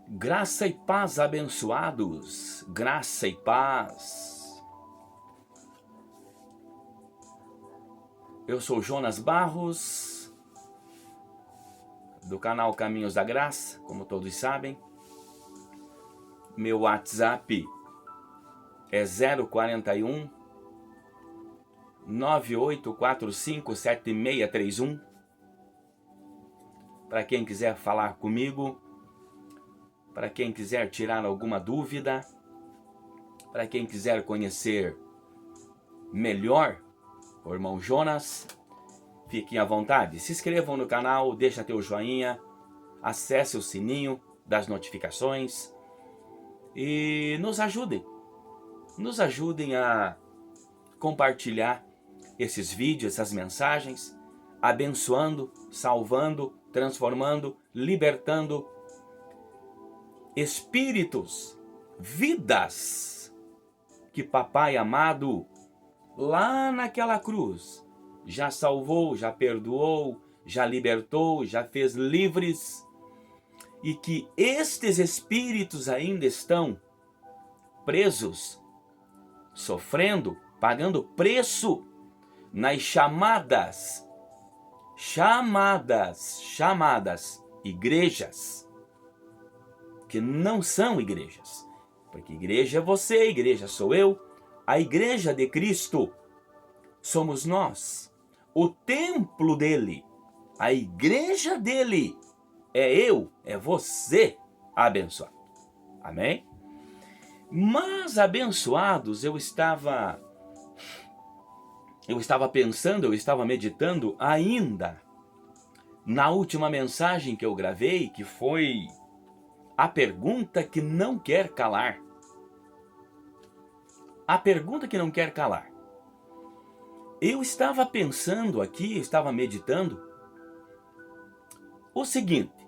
Graça e paz, abençoados, graça e paz. Eu sou Jonas Barros, do canal Caminhos da Graça, como todos sabem. Meu WhatsApp é 041 98457631. Para quem quiser falar comigo, para quem quiser tirar alguma dúvida, para quem quiser conhecer melhor o irmão Jonas, fiquem à vontade. Se inscrevam no canal, deixa teu joinha, acesse o sininho das notificações e nos ajudem a compartilhar esses vídeos, essas mensagens, abençoando, salvando, transformando, libertando espíritos, vidas que Papai amado lá naquela cruz já salvou, já perdoou, já libertou, já fez livres, e que estes espíritos ainda estão presos, sofrendo, pagando preço nas chamadas igrejas, que não são igrejas, porque igreja é você, igreja sou eu, a igreja de Cristo somos nós, o templo dele, a igreja dele é eu, é você, abençoado, amém? Mas abençoados, eu estava pensando, eu estava meditando ainda na última mensagem que eu gravei, que foi a pergunta que não quer calar. A pergunta que não quer calar. Eu estava pensando aqui, estava meditando o seguinte: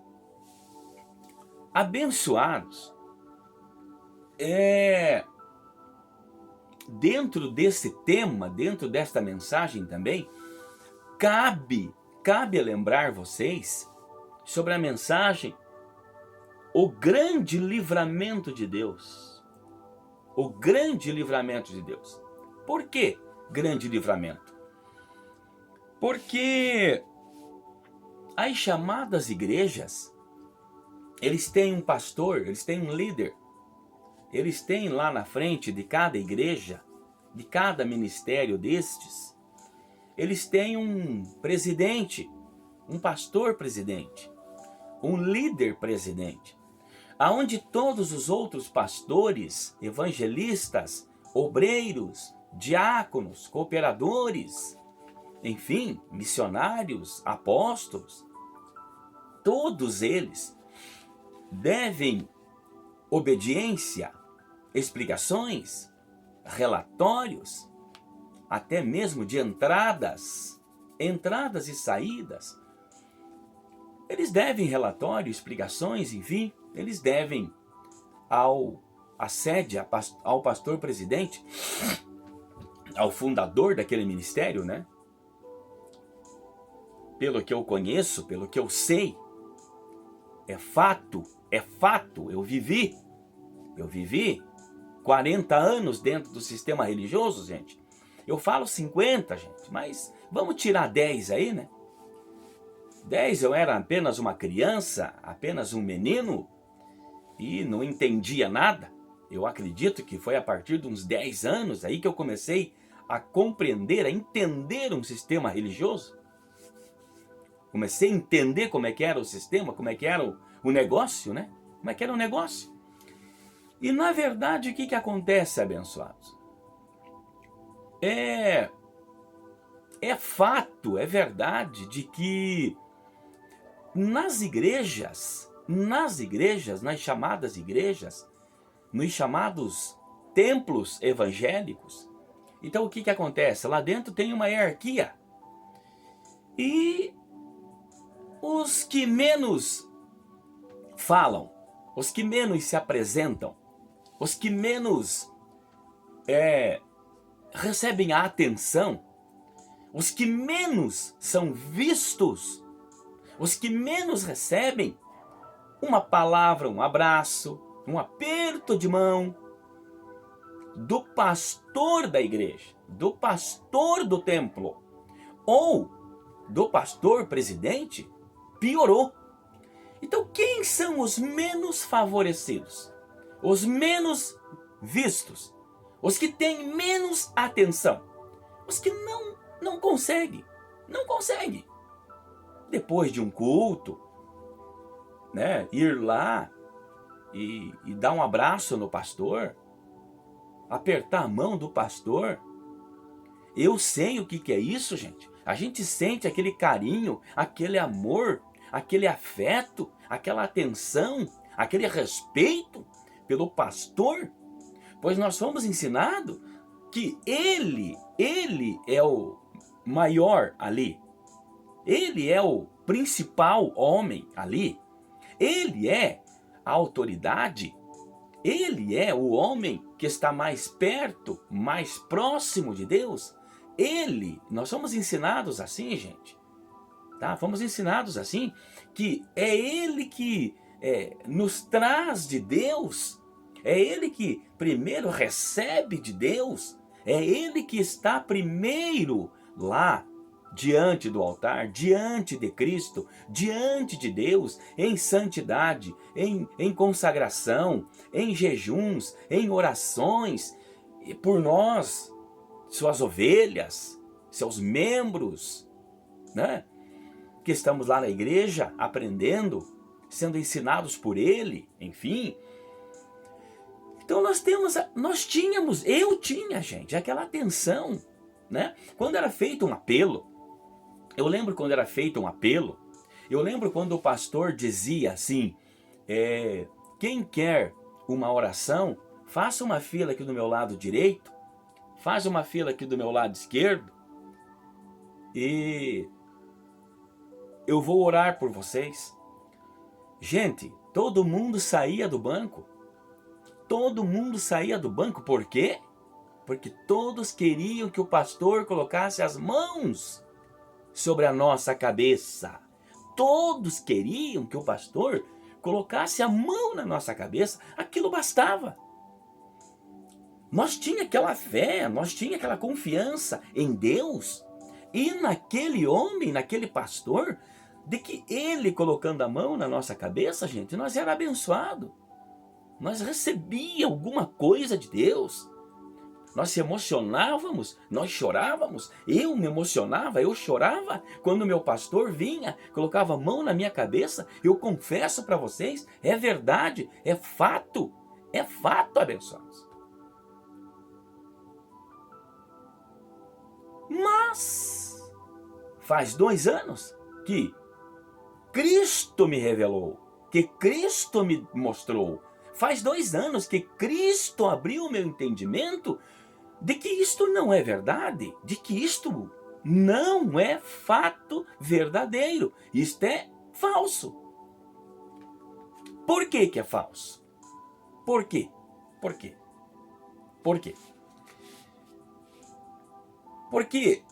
abençoados, dentro desse tema, dentro desta mensagem também, cabe lembrar vocês sobre a mensagem o grande livramento de Deus. O grande livramento de Deus. Por que grande livramento? Porque as chamadas igrejas, eles têm um pastor, eles têm um líder, eles têm lá na frente de cada igreja, de cada ministério destes, eles têm um presidente, um pastor presidente, um líder presidente, aonde todos os outros pastores, evangelistas, obreiros, diáconos, cooperadores, enfim, missionários, apóstolos, todos eles devem obediência, explicações, relatórios, até mesmo de entradas e saídas. Eles devem relatório, explicações, enfim, eles devem à sede, ao pastor presidente, ao fundador daquele ministério, né? Pelo que eu conheço, pelo que eu sei, é fato, eu vivi 40 anos dentro do sistema religioso, gente. Eu falo 50, gente, mas vamos tirar 10 aí, né? 10 eu era apenas uma criança, apenas um menino, e não entendia nada. Eu acredito que foi a partir de uns 10 anos aí que eu comecei a compreender, a entender um sistema religioso. Comecei a entender como é que era o sistema, como é que era o negócio, né? Como é que era o negócio. E na verdade, o que acontece, abençoados? É fato, é verdade de que nas igrejas, nas chamadas igrejas, nos chamados templos evangélicos, então o que acontece? Lá dentro tem uma hierarquia. E os que menos falam, os que menos se apresentam, os que menos recebem a atenção, os que menos são vistos, os que menos recebem uma palavra, um abraço, um aperto de mão do pastor da igreja, do pastor do templo ou do pastor presidente, piorou. Então quem são os menos favorecidos? Os menos vistos? Os que têm menos atenção? Os que não conseguem. Não conseguem. Depois de um culto, né, ir lá e dar um abraço no pastor, apertar a mão do pastor. Eu sei o que é isso, gente. A gente sente aquele carinho, aquele amor, aquele afeto, aquela atenção, aquele respeito pelo pastor, pois nós fomos ensinados que ele é o maior ali. Ele é o principal homem ali. Ele é a autoridade. Ele é o homem que está mais perto, mais próximo de Deus. Nós somos ensinados assim, gente. Tá? Fomos ensinados assim, que é ele que nos traz de Deus. É ele que primeiro recebe de Deus. É ele que está primeiro lá, diante do altar, diante de Cristo, diante de Deus, em santidade, em consagração, em jejuns, em orações, e por nós, suas ovelhas, seus membros, né? Que estamos lá na igreja, aprendendo, sendo ensinados por Ele, enfim. Então eu tinha, gente, aquela atenção, né? Quando era feito um apelo, eu lembro quando era feito um apelo, eu lembro quando o pastor dizia assim, quem quer uma oração, faça uma fila aqui do meu lado direito, faz uma fila aqui do meu lado esquerdo, e eu vou orar por vocês. Gente, todo mundo saía do banco. Todo mundo saía do banco, por quê? Porque todos queriam que o pastor colocasse as mãos sobre a nossa cabeça. Todos queriam que o pastor colocasse a mão na nossa cabeça. Aquilo bastava. Nós tínhamos aquela fé, nós tínhamos aquela confiança em Deus e naquele homem, naquele pastor, de que ele colocando a mão na nossa cabeça, gente, nós era abençoado. Nós recebíamos alguma coisa de Deus. Nós se emocionávamos, nós chorávamos. Eu me emocionava, eu chorava quando meu pastor vinha, colocava a mão na minha cabeça. Eu confesso para vocês, é verdade, é fato, abençoados. Mas faz 2 anos que Cristo me revelou, que Cristo me mostrou. Faz 2 anos que Cristo abriu o meu entendimento de que isto não é verdade, de que isto não é fato verdadeiro. Isto é falso. Por que que é falso? Por quê? Por quê? Por quê? Porque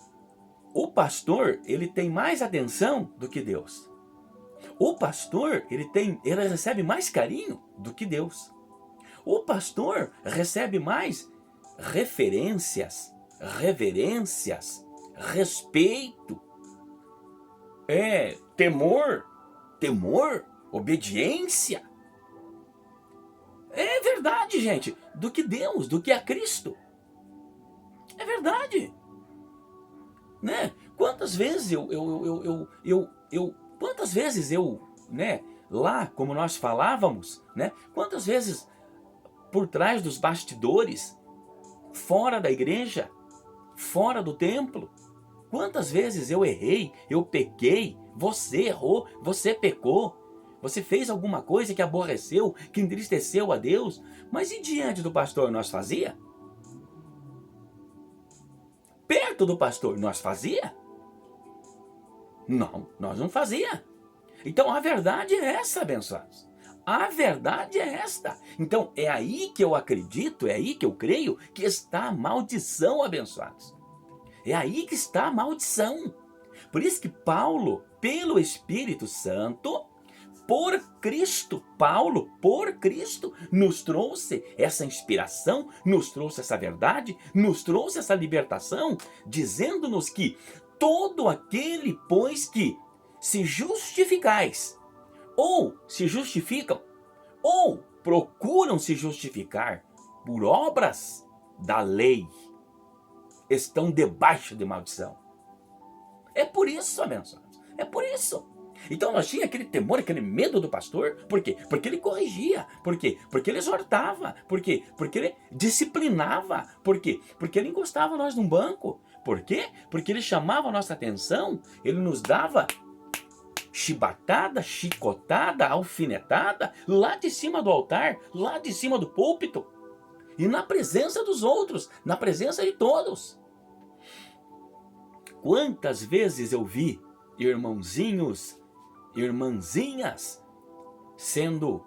o pastor, ele tem mais atenção do que Deus. O pastor, ele recebe mais carinho do que Deus. O pastor recebe mais referências, reverências, respeito, temor, obediência. É verdade, gente, do que Deus, do que a Cristo. É verdade. Né? Quantas vezes quantas vezes eu, né, lá, como nós falávamos, né, quantas vezes por trás dos bastidores, fora da igreja, fora do templo, quantas vezes eu errei, eu pequei, você errou, você pecou, você fez alguma coisa que aborreceu, que entristeceu a Deus, mas e diante do pastor nós fazia? Perto do pastor nós fazia? Não, nós não fazia. Então a verdade é essa, abençoados. A verdade é esta. Então é aí que eu acredito, é aí que eu creio que está a maldição, abençoados. É aí que está a maldição. Por isso que Paulo, pelo Espírito Santo, por Cristo, Paulo, por Cristo, nos trouxe essa inspiração, nos trouxe essa verdade, nos trouxe essa libertação, dizendo-nos que todo aquele, pois, que se justificais, ou se justificam, ou procuram se justificar por obras da lei, estão debaixo de maldição. É por isso, abençoados, é por isso. Então nós tínhamos aquele temor, aquele medo do pastor. Por quê? Porque ele corrigia. Por quê? Porque ele exortava. Por quê? Porque ele disciplinava. Por quê? Porque ele encostava nós num banco. Por quê? Porque ele chamava a nossa atenção. Ele nos dava chibatada, chicotada, alfinetada, lá de cima do altar, lá de cima do púlpito. E na presença dos outros, na presença de todos. Quantas vezes eu vi irmãozinhos, irmãzinhas sendo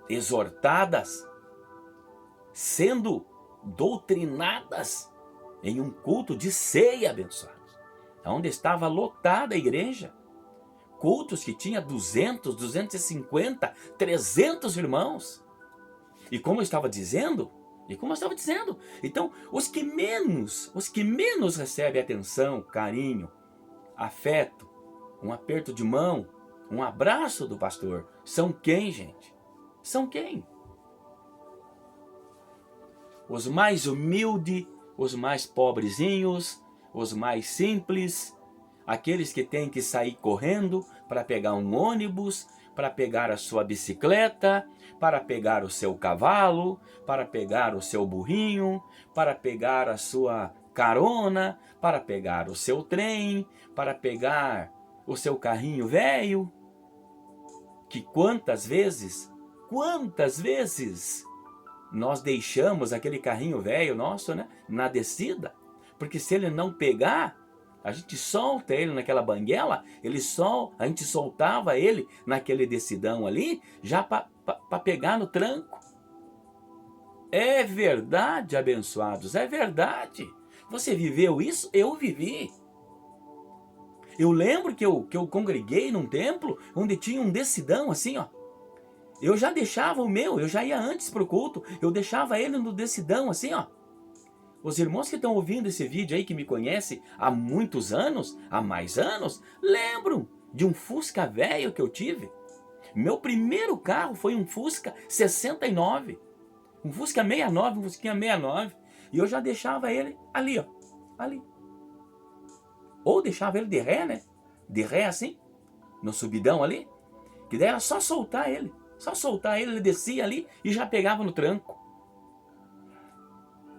exortadas, sendo doutrinadas em um culto de ceia, abençoados, onde estava lotada a igreja. Cultos que tinha 200, 250, 300 irmãos. E como eu estava dizendo, então os que menos recebem atenção, carinho, afeto, um aperto de mão, um abraço do pastor, são quem, gente? São quem? Os mais humildes, os mais pobrezinhos, os mais simples, aqueles que têm que sair correndo para pegar um ônibus, para pegar a sua bicicleta, para pegar o seu cavalo, para pegar o seu burrinho, para pegar a sua carona, para pegar o seu trem, para pegar o seu carrinho velho. Que quantas vezes nós deixamos aquele carrinho velho nosso, né, na descida, porque se ele não pegar, a gente solta ele naquela banguela, a gente soltava ele naquele decidão ali, já para pegar no tranco. É verdade, abençoados, é verdade. Você viveu isso? Eu vivi. Eu lembro que eu congreguei num templo onde tinha um decidão assim, ó. Eu já deixava o meu, eu já ia antes para o culto, eu deixava ele no decidão assim, ó. Os irmãos que estão ouvindo esse vídeo aí, que me conhecem há muitos anos, há mais anos, lembram de um Fusca velho que eu tive? Meu primeiro carro foi um Fusca 69. Um Fusca 69, um Fusquinha 69. E eu já deixava ele ali, ó. Ali. Ou deixava ele de ré, né? De ré assim, no subidão ali. Que daí era só soltar ele. Só soltar ele, ele descia ali e já pegava no tranco.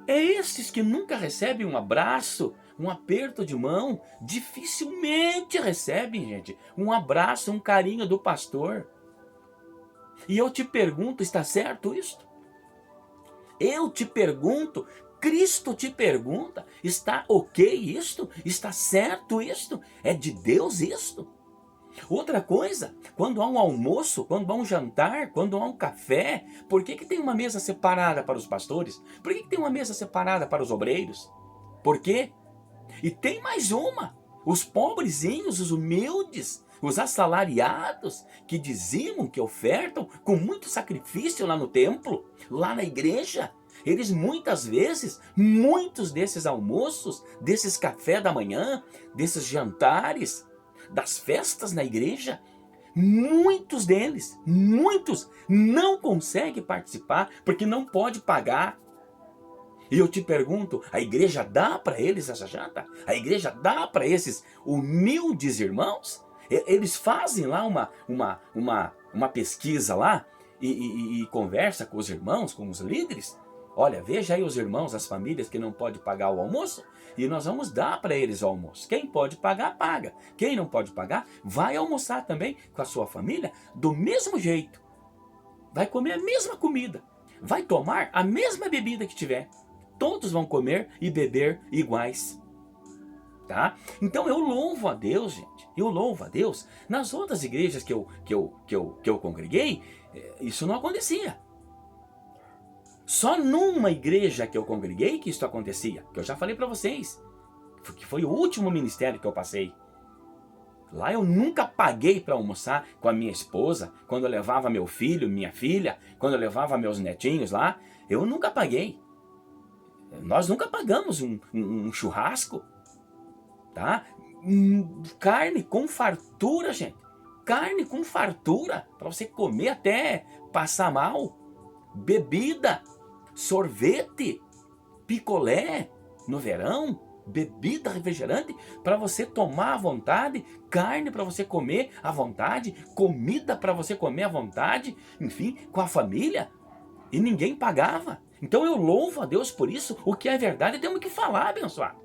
É esses que nunca recebem um abraço, um aperto de mão, dificilmente recebem, gente, um abraço, um carinho do pastor. E eu te pergunto, está certo isto? Eu te pergunto, Cristo te pergunta, está ok isto? Está certo isto? É de Deus isto? Outra coisa, quando há um almoço, quando há um jantar, quando há um café, por que tem uma mesa separada para os pastores? Por que tem uma mesa separada para os obreiros? Por quê? E tem mais uma, os pobrezinhos, os humildes, os assalariados, que dizimam, que ofertam com muito sacrifício lá no templo, lá na igreja. Eles muitas vezes, muitos desses almoços, desses café da manhã, desses jantares, das festas na igreja, muitos deles, não conseguem participar porque não pode pagar. E eu te pergunto, a igreja dá para eles essa janta? A igreja dá para esses humildes irmãos? Eles fazem lá uma pesquisa lá e conversa com os irmãos, com os líderes. Olha, veja aí os irmãos, as famílias que não podem pagar o almoço, e nós vamos dar para eles o almoço. Quem pode pagar, paga. Quem não pode pagar, vai almoçar também com a sua família do mesmo jeito. Vai comer a mesma comida. Vai tomar a mesma bebida que tiver. Todos vão comer e beber iguais. Tá? Então eu louvo a Deus, gente. Eu louvo a Deus. Nas outras igrejas que eu congreguei, isso não acontecia. Só numa igreja que eu congreguei que isso acontecia, que eu já falei para vocês, que foi o último ministério que eu passei. Lá eu nunca paguei para almoçar com a minha esposa, quando eu levava meu filho, minha filha, quando eu levava meus netinhos lá, eu nunca paguei. Nós nunca pagamos um churrasco, tá? Carne com fartura, gente. Carne com fartura, para você comer até passar mal. Bebida, sorvete, picolé no verão, bebida, refrigerante, para você tomar à vontade, carne para você comer à vontade, comida para você comer à vontade, enfim, com a família, e ninguém pagava. Então eu louvo a Deus por isso. O que é verdade temos que falar, abençoado.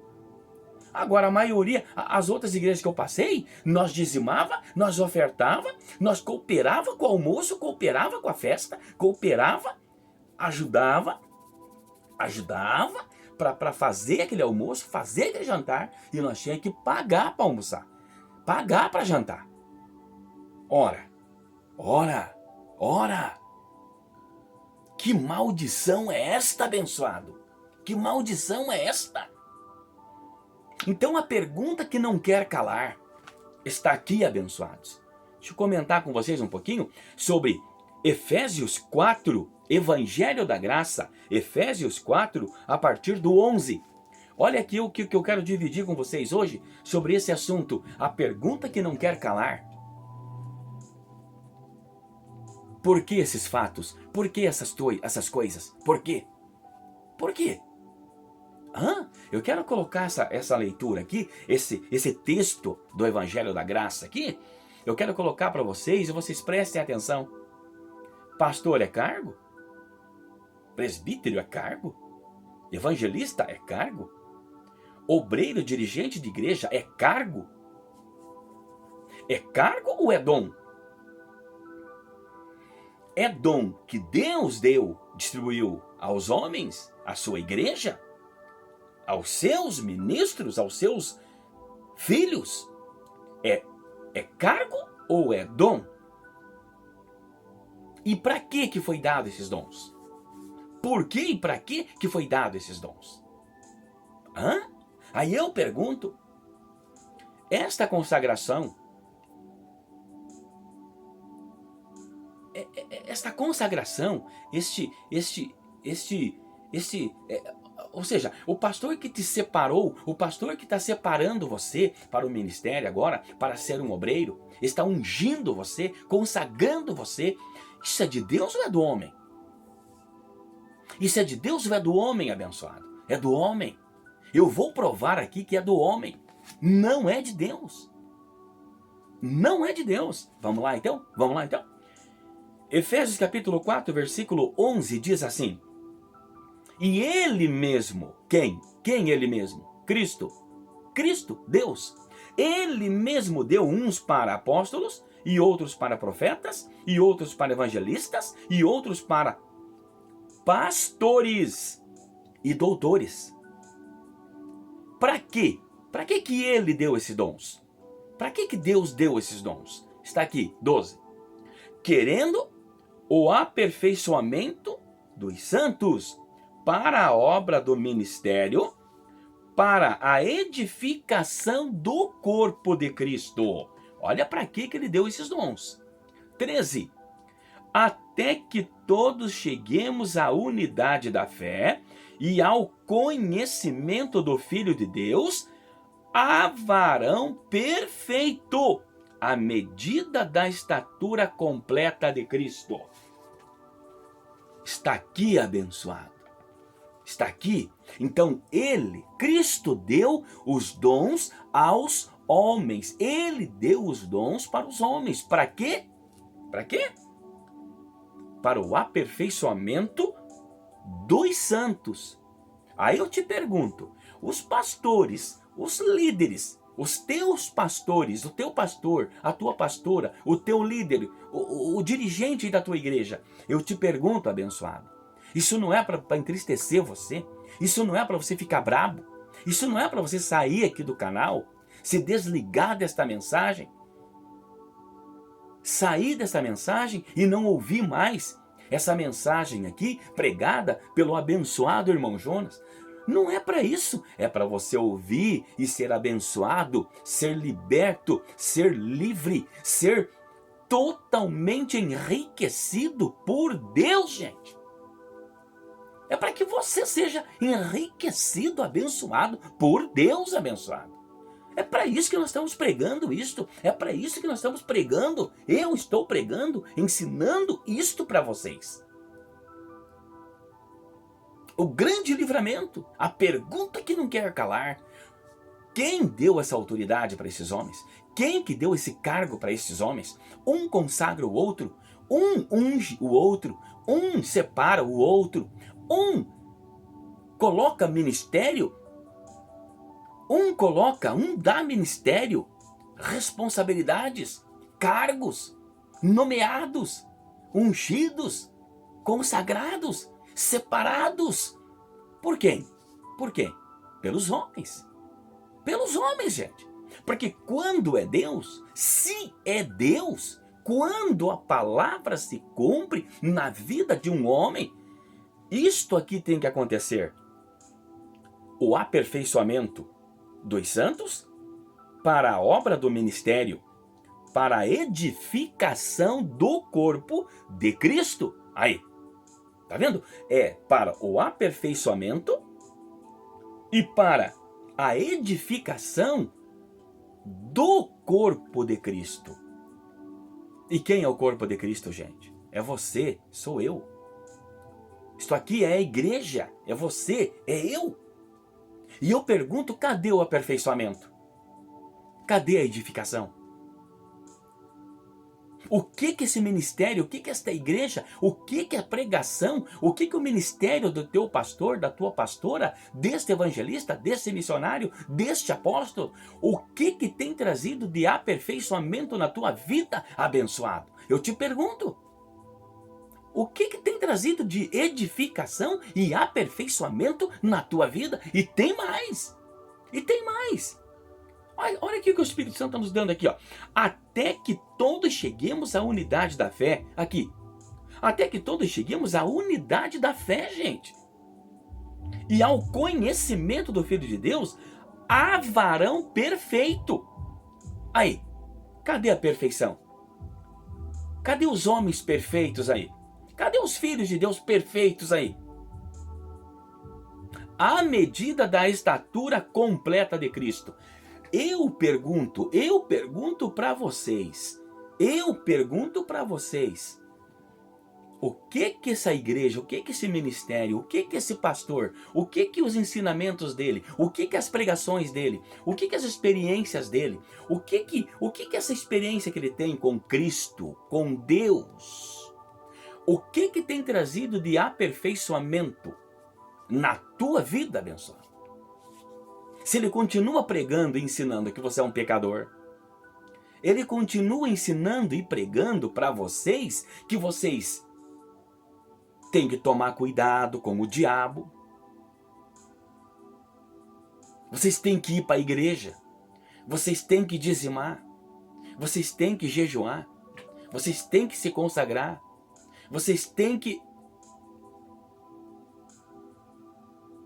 Agora a maioria, as outras igrejas que eu passei, nós dizimava, nós ofertava, nós cooperava com o almoço, cooperava com a festa, cooperava, ajudava para fazer aquele almoço, fazer aquele jantar, e nós tínhamos que pagar para almoçar, pagar para jantar. Ora, que maldição é esta, abençoado? Que maldição é esta? Então a pergunta que não quer calar está aqui, abençoados. Deixa eu comentar com vocês um pouquinho sobre Efésios 4, Evangelho da Graça, Efésios 4, a partir do 11. Olha aqui o que eu quero dividir com vocês hoje sobre esse assunto, a pergunta que não quer calar. Por que esses fatos? Por que essas coisas? Por quê? Por quê? Eu quero colocar essa leitura aqui, esse texto do Evangelho da Graça aqui, eu quero colocar para vocês e vocês prestem atenção. Pastor é cargo? Presbítero é cargo? Evangelista é cargo? Obreiro, dirigente de igreja é cargo? É cargo ou é dom? É dom que Deus distribuiu aos homens, à sua igreja, aos seus ministros, aos seus filhos. É cargo ou é dom? E para que foi dado esses dons? Por que e para que foi dado esses dons? Aí eu pergunto, esta consagração, ou seja, o pastor que te separou, o pastor que está separando você para o ministério agora, para ser um obreiro, está ungindo você, consagrando você, isso é de Deus ou é do homem? Isso é de Deus ou é do homem, abençoado? É do homem. Eu vou provar aqui que é do homem. Não é de Deus. Não é de Deus. Vamos lá então? Efésios capítulo 4, versículo 11 diz assim: e ele mesmo, quem? Quem ele mesmo? Cristo, Deus. Ele mesmo deu uns para apóstolos, e outros para profetas, e outros para evangelistas, e outros para pastores e doutores. Para quê? Para que ele deu esses dons? Para que Deus deu esses dons? Está aqui, 12. Querendo o aperfeiçoamento dos santos, para a obra do ministério, para a edificação do corpo de Cristo. Olha para que ele deu esses dons. 13. Até que todos cheguemos à unidade da fé e ao conhecimento do Filho de Deus, a varão perfeito, à medida da estatura completa de Cristo. Está aqui, abençoado. Está aqui. Então Cristo deu os dons aos homens. Ele deu os dons para os homens. Para quê? Para quê? Para o aperfeiçoamento dos santos. Aí eu te pergunto, os pastores, os líderes, os teus pastores, o teu pastor, a tua pastora, o teu líder, o dirigente da tua igreja, eu te pergunto, abençoado, isso não é para entristecer você? Isso não é para você ficar brabo? Isso não é para você sair aqui do canal, se desligar desta mensagem? Sair dessa mensagem e não ouvir mais essa mensagem aqui, pregada pelo abençoado irmão Jonas? Não é para isso, é para você ouvir e ser abençoado, ser liberto, ser livre, ser totalmente enriquecido por Deus, gente. É para que você seja enriquecido, abençoado, por Deus abençoado. É para isso que nós estamos pregando isto, é para isso que nós estamos pregando, eu estou pregando, ensinando isto para vocês. O grande livramento, a pergunta que não quer calar. Quem deu essa autoridade para esses homens? Quem que deu esse cargo para esses homens? Um consagra o outro, um unge o outro, um separa o outro, um coloca ministério, um dá ministério, responsabilidades, cargos, nomeados, ungidos, consagrados, separados. Por quem? Por quem? Pelos homens. Pelos homens, gente. Porque quando é Deus, se é Deus, quando a palavra se cumpre na vida de um homem, isto aqui tem que acontecer. O aperfeiçoamento dos santos para a obra do ministério, para a edificação do corpo de Cristo. Aí, tá vendo? É para o aperfeiçoamento e para a edificação do corpo de Cristo. E quem é o corpo de Cristo, gente? É você, sou eu. Isto aqui é a igreja, é você, é eu. E eu pergunto, cadê o aperfeiçoamento? Cadê a edificação? O que esse ministério, o que esta igreja, o que a pregação, o que o ministério do teu pastor, da tua pastora, deste evangelista, deste missionário, deste apóstolo, o que tem trazido de aperfeiçoamento na tua vida, abençoado? Eu te pergunto, o que tem trazido de edificação e aperfeiçoamento na tua vida? E tem mais, e tem mais. Olha aqui o que o Espírito Santo está nos dando aqui, ó. Até que todos cheguemos à unidade da fé. Aqui. Até que todos cheguemos à unidade da fé, gente. E ao conhecimento do Filho de Deus, a varão perfeito. Aí. Cadê a perfeição? Cadê os homens perfeitos aí? Cadê os filhos de Deus perfeitos aí? À medida da estatura completa de Cristo. Eu pergunto para vocês, o que essa igreja, o que esse ministério, o que esse pastor, o que os ensinamentos dele, o que as pregações dele, o que as experiências dele, o que essa experiência que ele tem com Cristo, com Deus, o que tem trazido de aperfeiçoamento na tua vida, abençoado? Se ele continua pregando e ensinando que você é um pecador, ele continua ensinando e pregando para vocês que vocês têm que tomar cuidado com o diabo, vocês têm que ir para a igreja, vocês têm que dizimar, vocês têm que jejuar, vocês têm que se consagrar, vocês têm que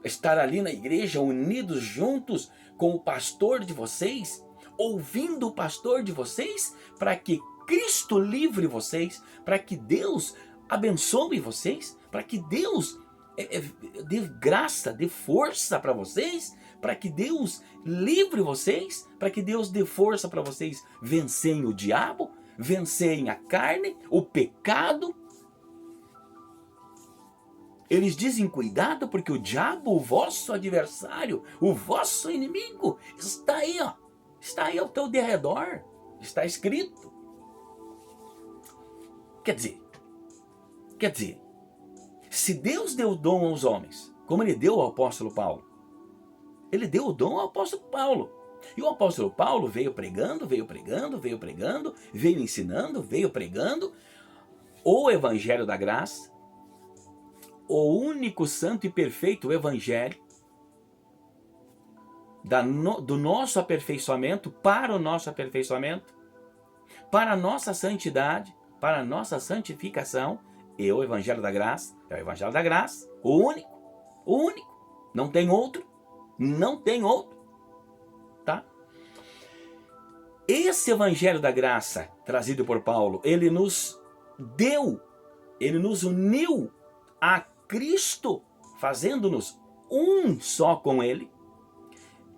estar ali na igreja, unidos juntos com o pastor de vocês, ouvindo o pastor de vocês, para que Cristo livre vocês, para que Deus abençoe vocês, para que Deus dê graça, dê força para vocês, para que Deus livre vocês, para que Deus dê força para vocês vencerem o diabo, vencerem a carne, o pecado. Eles dizem cuidado porque o diabo, o vosso adversário, o vosso inimigo, está aí, ó. Está aí ao teu derredor. Está escrito. Quer dizer, se Deus deu dom aos homens, como ele deu ao apóstolo Paulo, ele deu o dom ao apóstolo Paulo. E o apóstolo Paulo veio pregando, veio ensinando, veio pregando o evangelho da graça, o único santo e perfeito evangelho do nosso aperfeiçoamento, para o nosso aperfeiçoamento, para a nossa santidade, para a nossa santificação, e o evangelho da graça, é o evangelho da graça, o único. Não tem outro. Não tem outro. Tá? Esse evangelho da graça, trazido por Paulo, ele nos uniu a Cristo, fazendo-nos um só com ele.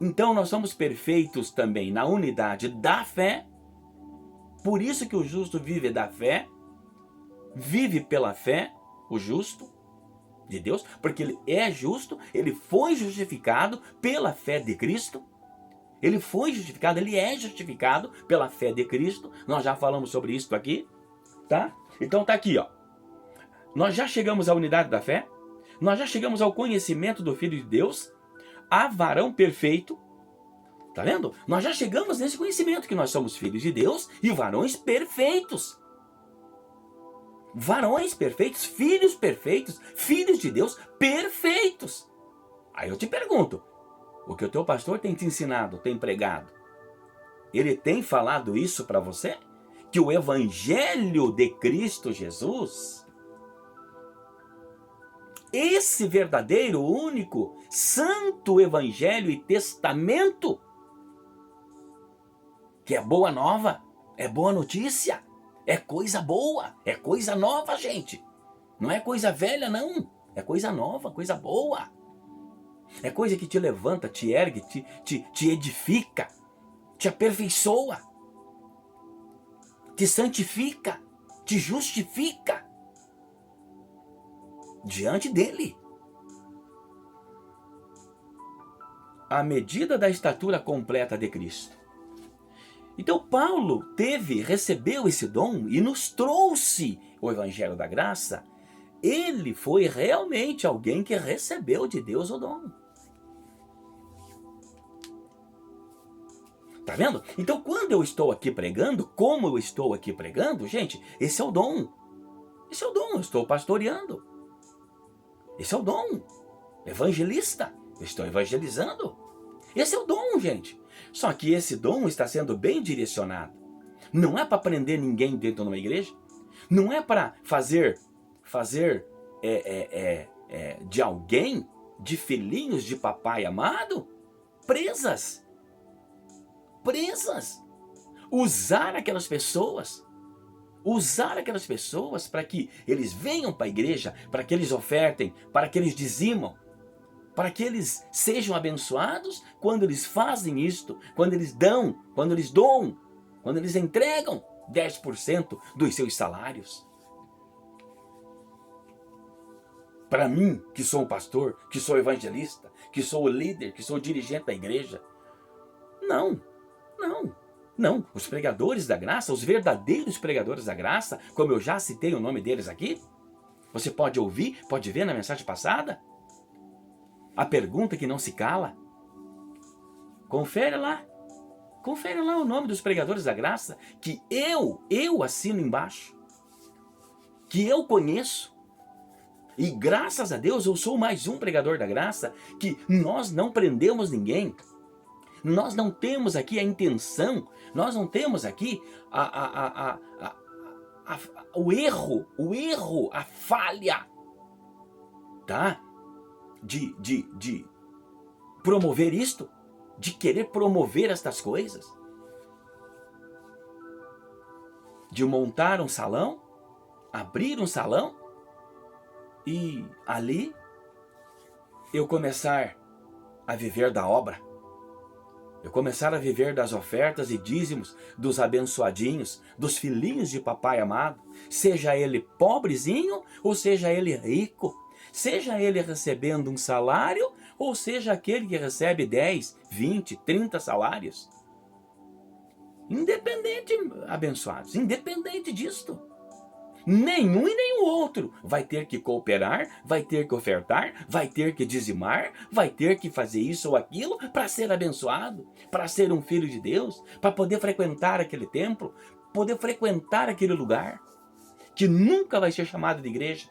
Então nós somos perfeitos também na unidade da fé. Por isso que o justo vive da fé, vive pela fé, o justo de Deus, porque ele é justo, ele foi justificado pela fé de Cristo. Ele foi justificado, ele é justificado pela fé de Cristo. Nós já falamos sobre isso aqui, tá? Então tá aqui, ó. Nós já chegamos à unidade da fé, nós já chegamos ao conhecimento do Filho de Deus, a varão perfeito. Tá vendo? Nós já chegamos nesse conhecimento que nós somos filhos de Deus e varões perfeitos. Varões perfeitos, filhos de Deus perfeitos. Aí eu te pergunto, o que o teu pastor tem te ensinado, tem pregado, ele tem falado isso para você? Que o evangelho de Cristo Jesus, esse verdadeiro, único, santo evangelho e testamento, que é boa nova, é boa notícia, é coisa boa, é coisa nova, gente. Não é coisa velha, não. É coisa nova, coisa boa. É coisa que te levanta, te ergue, te edifica, te aperfeiçoa, te santifica, te justifica diante dele. A medida da estatura completa de Cristo. Então Paulo recebeu esse dom e nos trouxe o evangelho da graça. Ele foi realmente alguém que recebeu de Deus o dom. Tá vendo? Então quando eu estou aqui pregando, como eu estou aqui pregando, gente, esse é o dom. Esse é o dom, eu estou pastoreando. Esse é o dom. Evangelista, eu estou evangelizando. Esse é o dom, gente. Só que esse dom está sendo bem direcionado. Não é para prender ninguém dentro de uma igreja. Não é para fazer de alguém, de filhinhos de papai amado, presas. Usar aquelas pessoas para que eles venham para a igreja, para que eles ofertem, para que eles dizimam, para que eles sejam abençoados quando eles fazem isto, quando eles dão, quando eles doam, quando eles entregam 10% dos seus salários. Para mim, que sou um pastor, que sou evangelista, que sou o líder, que sou o dirigente da igreja, não. Os pregadores da graça, os verdadeiros pregadores da graça, como eu já citei o nome deles aqui, você pode ouvir, pode ver na mensagem passada. A pergunta que não se cala. Confere lá o nome dos pregadores da graça, que eu assino embaixo, que eu conheço. E graças a Deus eu sou mais um pregador da graça, que nós não prendemos ninguém. Nós não temos aqui a intenção, nós não temos aqui o erro, a falha, tá? De promover isto, de querer promover estas coisas, de montar um salão, abrir um salão e ali eu começar a viver da obra. Eu começar a viver das ofertas e dízimos, dos abençoadinhos, dos filhinhos de papai amado, seja ele pobrezinho ou seja ele rico, seja ele recebendo um salário ou seja aquele que recebe 10, 20, 30 salários. Independente, abençoados, independente disto. Nenhum e nenhum outro vai ter que cooperar, vai ter que ofertar, vai ter que dizimar, vai ter que fazer isso ou aquilo para ser abençoado, para ser um filho de Deus, para poder frequentar aquele templo, poder frequentar aquele lugar, que nunca vai ser chamado de igreja.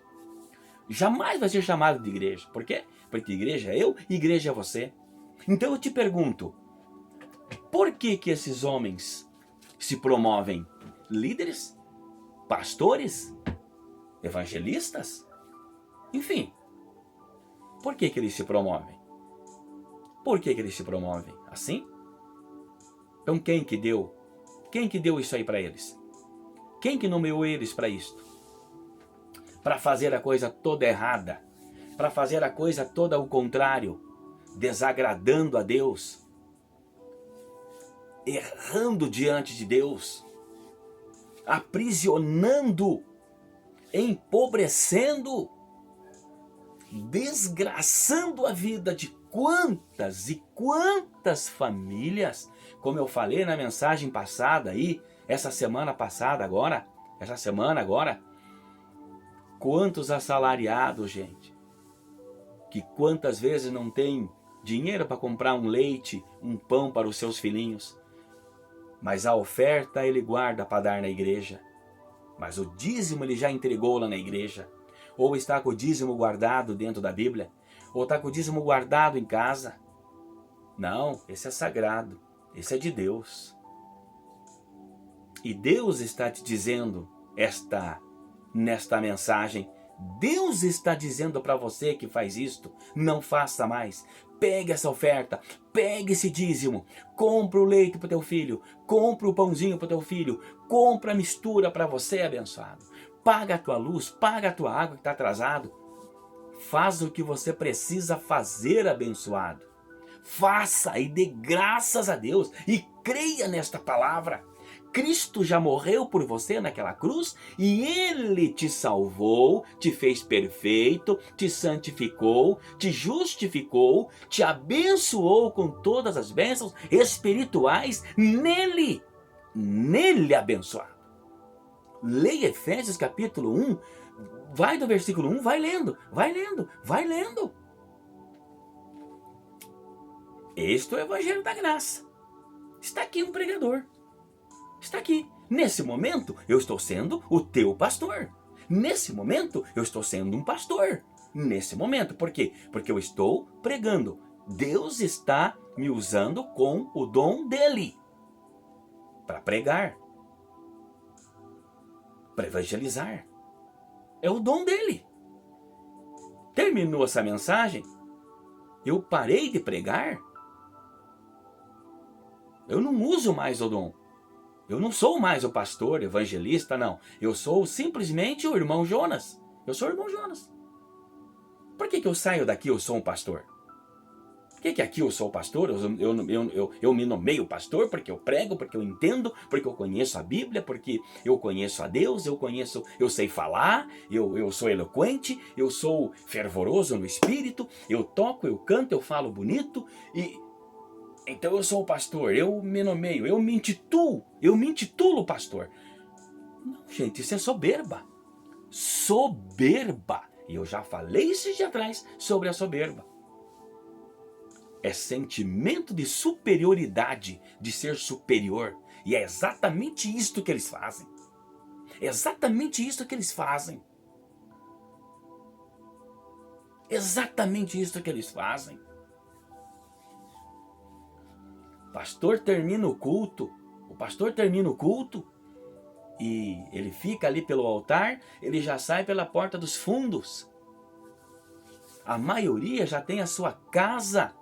Jamais vai ser chamado de igreja. Por quê? Porque igreja é eu e igreja é você. Então eu te pergunto, por que esses homens se promovem líderes? Pastores? Evangelistas? Enfim, por que eles se promovem? Por que eles se promovem assim? Então quem que deu? Quem que deu isso aí para eles? Quem que nomeou eles para isto? Para fazer a coisa toda errada, para fazer a coisa toda ao contrário, desagradando a Deus, errando diante de Deus, aprisionando, empobrecendo, desgraçando a vida de quantas e quantas famílias, como eu falei na mensagem passada aí, essa semana agora, quantos assalariados, gente, que quantas vezes não tem dinheiro para comprar um leite, um pão para os seus filhinhos, mas a oferta ele guarda para dar na igreja, mas o dízimo ele já entregou lá na igreja, ou está com o dízimo guardado dentro da Bíblia, ou está com o dízimo guardado em casa. Não, esse é sagrado, esse é de Deus. E Deus está te dizendo nesta mensagem, Deus está dizendo para você que faz isto, não faça mais. Pegue essa oferta, pegue esse dízimo, compra o leite para o teu filho, compra o pãozinho para o teu filho, compra a mistura para você, abençoado. Paga a tua luz, paga a tua água que está atrasado. Faz o que você precisa fazer, abençoado. Faça e dê graças a Deus e creia nesta palavra. Cristo já morreu por você naquela cruz e Ele te salvou, te fez perfeito, te santificou, te justificou, te abençoou com todas as bênçãos espirituais nele, abençoado. Leia Efésios capítulo 1, vai do versículo 1, vai lendo. Este é o Evangelho da Graça. Está aqui um pregador. Está aqui. Nesse momento, eu estou sendo o teu pastor. Nesse momento, eu estou sendo um pastor. Nesse momento, por quê? Porque eu estou pregando. Deus está me usando com o dom dele para pregar, para evangelizar. É o dom dele. Terminou essa mensagem, eu parei de pregar, eu não uso mais o dom. Eu não sou mais o pastor, evangelista, não. Eu sou simplesmente o irmão Jonas. Eu sou o irmão Jonas. Por que eu saio daqui eu sou um pastor? Por que aqui eu sou o pastor? Eu me nomeio pastor porque eu prego, porque eu entendo, porque eu conheço a Bíblia, porque eu conheço a Deus, eu sei falar, eu sou eloquente, eu sou fervoroso no espírito, eu toco, eu canto, eu falo bonito e... Então eu sou o pastor, eu me nomeio, eu me intitulo pastor. Não, gente, isso é soberba. Soberba. E eu já falei esses dias atrás sobre a soberba. É sentimento de superioridade, de ser superior. E é exatamente isto que eles fazem. Exatamente isto que eles fazem. Exatamente isto que eles fazem. O pastor termina o culto e ele fica ali pelo altar, ele já sai pela porta dos fundos. A maioria já tem a sua casa,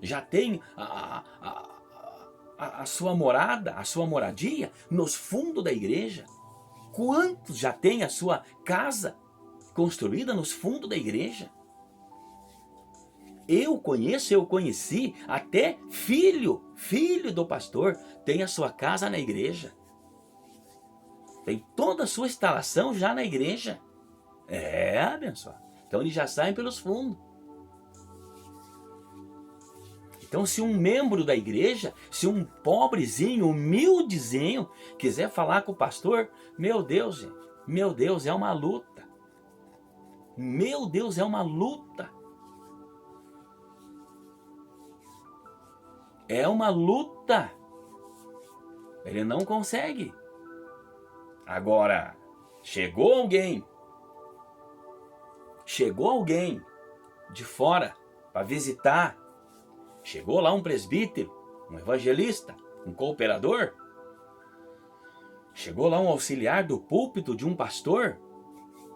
já tem a sua morada, a sua moradia nos fundos da igreja. Quantos já tem a sua casa construída nos fundos da igreja? Eu conheci até filho do pastor, tem a sua casa na igreja. Tem toda a sua instalação já na igreja. É, abençoado. Então eles já saem pelos fundos. Então se um membro da igreja, se um pobrezinho, humildezinho, quiser falar com o pastor, meu Deus, gente, meu Deus, é uma luta. Meu Deus, é uma luta. É uma luta. Ele não consegue. Agora, chegou alguém de fora para visitar. Chegou lá um presbítero, um evangelista, um cooperador. Chegou lá um auxiliar do púlpito de um pastor,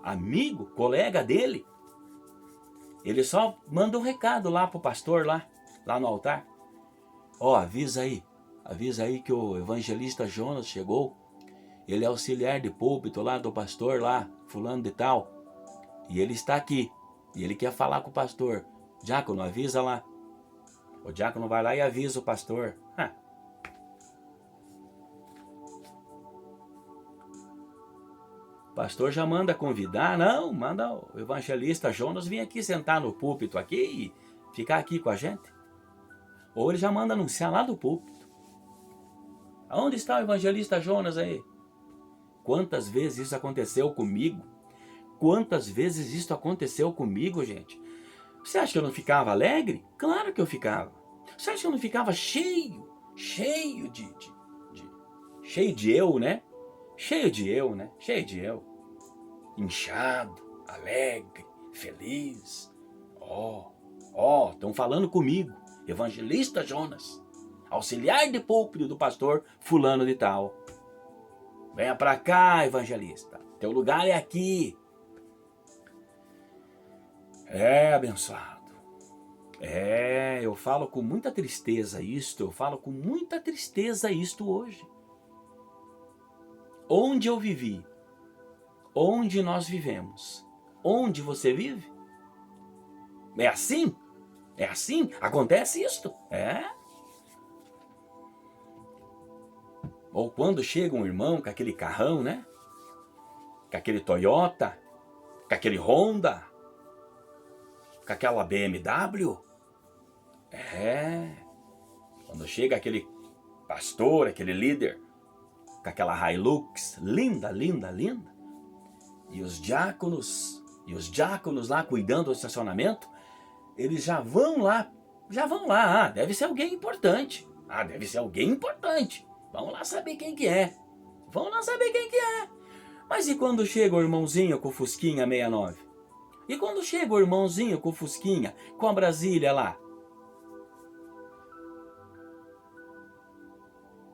amigo, colega dele. Ele só manda um recado lá pro pastor, lá lá no altar. Ó, avisa aí que o evangelista Jonas chegou. Ele é auxiliar de púlpito lá do pastor lá, fulano de tal. E ele está aqui. E ele quer falar com o pastor. Diácono, avisa lá. O diácono vai lá e avisa o pastor. O pastor já manda convidar, não, manda o evangelista Jonas vir aqui sentar no púlpito aqui e ficar aqui com a gente. Ou ele já manda anunciar lá do púlpito. Aonde está o evangelista Jonas aí? Quantas vezes isso aconteceu comigo? Quantas vezes isso aconteceu comigo, gente? Você acha que eu não ficava alegre? Claro que eu ficava. Você acha que eu não ficava cheio de eu, né? Cheio de eu. Inchado, alegre, feliz. Estão falando comigo. Evangelista Jonas, auxiliar de púlpito do pastor fulano de tal. Venha pra cá, evangelista. Teu lugar é aqui. Abençoado. Eu falo com muita tristeza isto. Hoje. Onde eu vivi, onde nós vivemos, onde você vive? É assim? É assim? Acontece isto? Ou quando chega um irmão com aquele carrão, né? Com aquele Toyota, com aquele Honda, com aquela BMW. Quando chega aquele pastor, aquele líder, com aquela Hilux, linda. E os diáconos lá cuidando do estacionamento, eles já vão lá. Deve ser alguém importante. Vamos lá saber quem que é. Mas e quando chega o irmãozinho com o Fusquinha 69? E quando chega o irmãozinho com o Fusquinha, com a Brasília lá?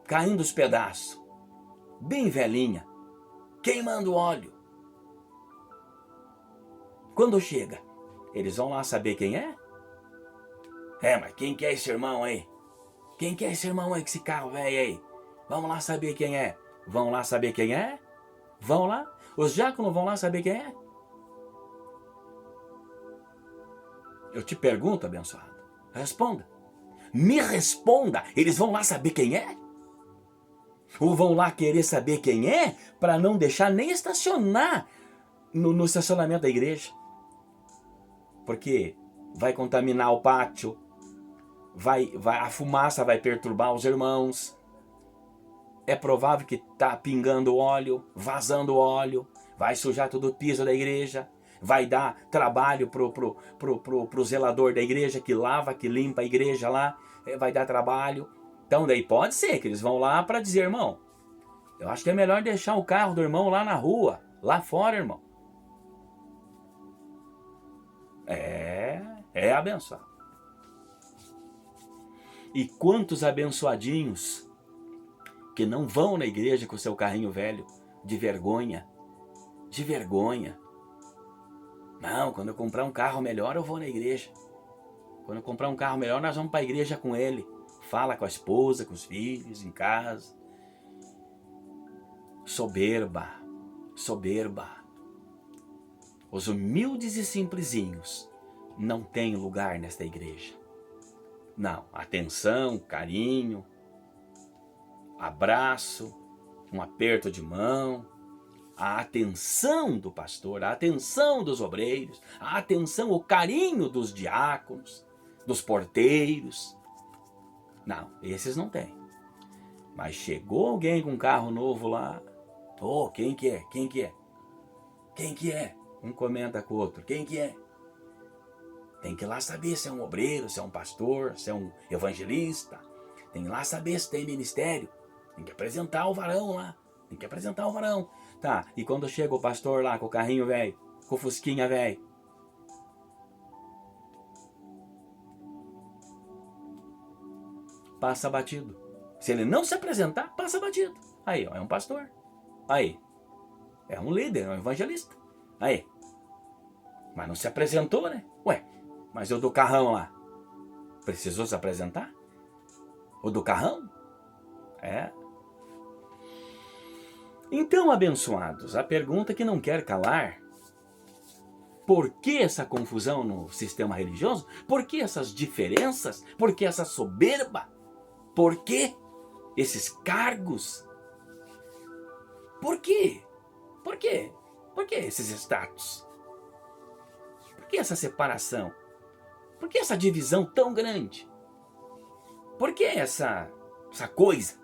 Caindo os pedaços. Bem velhinha. Queimando óleo. Quando chega, eles vão lá saber quem é? Mas quem que é esse irmão aí? Quem que é esse irmão aí com esse carro velho aí? Vamos lá saber quem é. Vão lá? Os diáconos vão lá saber quem é? Eu te pergunto, abençoado. Responda. Me responda. Eles vão lá saber quem é? Ou vão lá querer saber quem é para não deixar nem estacionar no estacionamento da igreja? Porque vai contaminar o pátio, a fumaça vai perturbar os irmãos. É provável que tá pingando óleo, vazando óleo, vai sujar todo o piso da igreja, vai dar trabalho pro zelador da igreja que lava, que limpa a igreja lá, vai dar trabalho. Então daí pode ser que eles vão lá para dizer, irmão, eu acho que é melhor deixar o carro do irmão lá na rua, lá fora, irmão. É abençoado. E quantos abençoadinhos que não vão na igreja com o seu carrinho velho, de vergonha. Não, quando eu comprar um carro melhor eu vou na igreja. Quando eu comprar um carro melhor nós vamos para a igreja com ele. Fala com a esposa, com os filhos, em casa. Soberba. Os humildes e simplesinhos não têm lugar nesta igreja. Não, atenção, carinho, abraço, um aperto de mão, a atenção do pastor, a atenção dos obreiros, a atenção, o carinho dos diáconos, dos porteiros. Não, esses não têm. Mas chegou alguém com um carro novo lá. Quem que é? Um comenta com o outro. Quem que é? Tem que ir lá saber se é um obreiro, se é um pastor, se é um evangelista. Tem que ir lá saber se tem ministério. Tem que apresentar o varão lá. Tá, e quando chega o pastor lá com o carrinho velho, com o fusquinha velho, passa batido. Se ele não se apresentar, passa batido. Aí, ó, é um pastor. Aí, é um líder, é um evangelista. Aí, mas não se apresentou, né? Mas eu do carrão lá. Precisou se apresentar? O do carrão? É. Então, abençoados, a pergunta que não quer calar: por que essa confusão no sistema religioso? Por que essas diferenças? Por que essa soberba? Por que esses cargos? Por quê? Por quê? Por que esses status? Por que essa separação? Por que essa divisão tão grande? Por que essa coisa?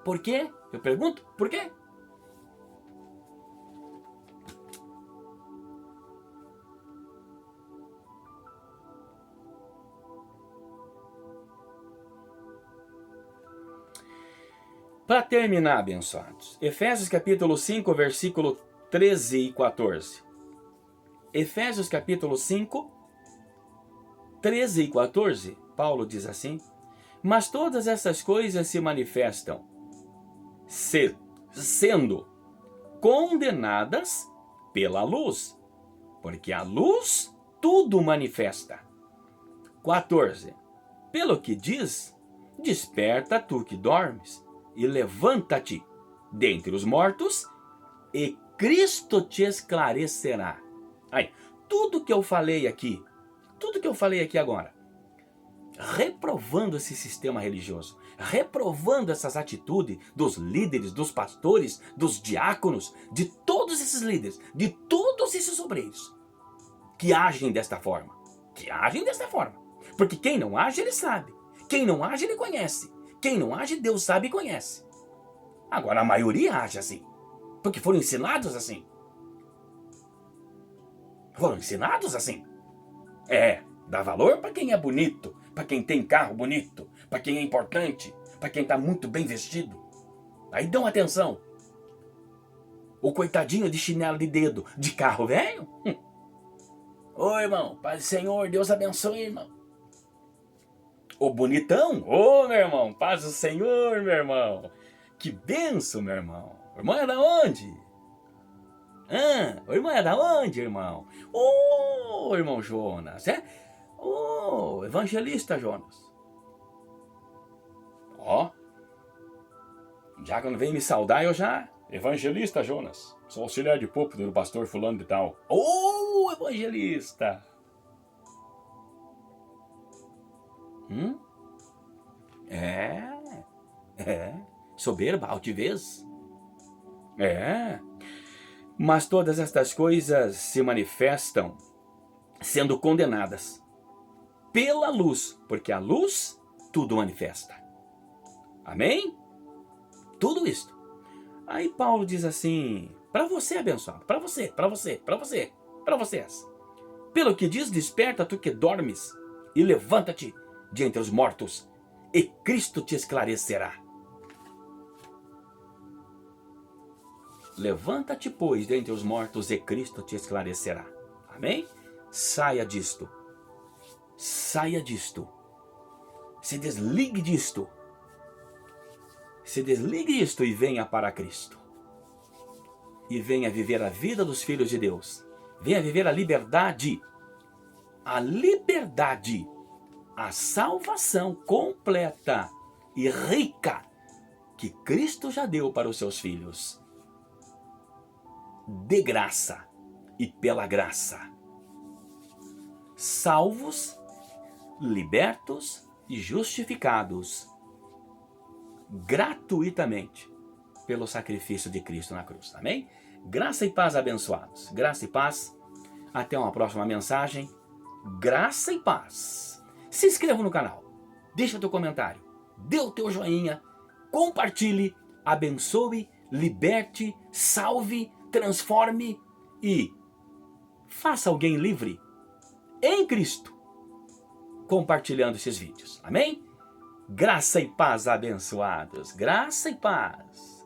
Por quê? Eu pergunto, por quê? Para terminar, abençoados, Efésios capítulo 5, versículo 13 e 14. Efésios capítulo 5, 13 e 14, Paulo diz assim: mas todas essas coisas se manifestam, sendo condenadas pela luz, porque a luz tudo manifesta. 14. Pelo que diz, desperta tu que dormes, e levanta-te dentre os mortos, e Cristo te esclarecerá. Aí, tudo que eu falei aqui agora, reprovando esse sistema religioso, reprovando essas atitudes dos líderes, dos pastores, dos diáconos, de todos esses líderes, de todos esses obreiros, que agem desta forma. Porque quem não age, ele sabe. Quem não age, ele conhece. Quem não age, Deus sabe e conhece. Agora, a maioria age assim, porque foram ensinados assim. Dá valor para quem é bonito, para quem tem carro bonito, para quem é importante, para quem está muito bem vestido. Aí dão atenção. O coitadinho de chinelo de dedo, de carro velho. Ô irmão, paz do Senhor, Deus abençoe, irmão. O bonitão, meu irmão, paz do Senhor, meu irmão. Que benção, meu irmão. O irmão é da onde? O irmão é da onde, irmão? Irmão Jonas, evangelista Jonas. Já quando vem me saudar, eu já... Evangelista Jonas, sou auxiliar de púlpito do pastor fulano de tal. Evangelista. Soberba, altivez. Mas todas estas coisas se manifestam sendo condenadas pela luz, porque a luz tudo manifesta. Amém? Tudo isto. Aí Paulo diz assim, para você abençoado, para vocês. Pelo que diz, desperta tu que dormes e levanta-te de entre os mortos, e Cristo te esclarecerá. Levanta-te, pois, dentre os mortos, e Cristo te esclarecerá. Amém? Saia disto. Se desligue disto. E venha para Cristo. E venha viver a vida dos filhos de Deus. Venha viver a liberdade. A salvação completa e rica que Cristo já deu para os seus filhos. De graça e pela graça. Salvos, libertos e justificados gratuitamente pelo sacrifício de Cristo na cruz. Amém? Graça e paz, abençoados. Graça e paz. Até uma próxima mensagem. Graça e paz. Se inscreva no canal. Deixa teu comentário. Dê o teu joinha. Compartilhe. Abençoe. Liberte. Salve. Transforme. E faça alguém livre em Cristo compartilhando esses vídeos. Amém? Graça e paz, abençoados. Graça e paz.